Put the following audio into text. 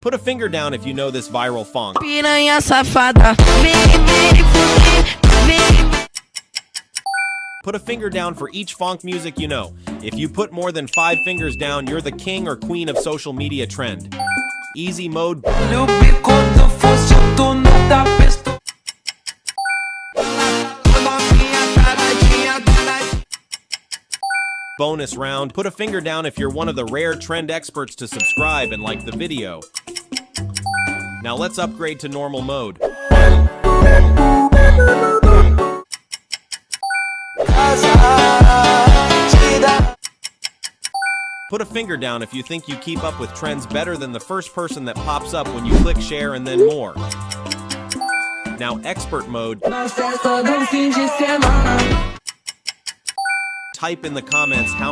Put a finger down if you know this viral funk. Piranha safada, vem fuder, Put a finger down for each funk music you know. If you put more than 5 fingers down, you're the king or queen of social media trend. Easy mode. Bonus round. Put a finger down if you're one of the rare trend experts to subscribe and like the video. Now let's upgrade to normal mode. Put a finger down if you think you keep up with trends better than the first person that pops up when you click share and then more. Now expert mode. Type in the comments how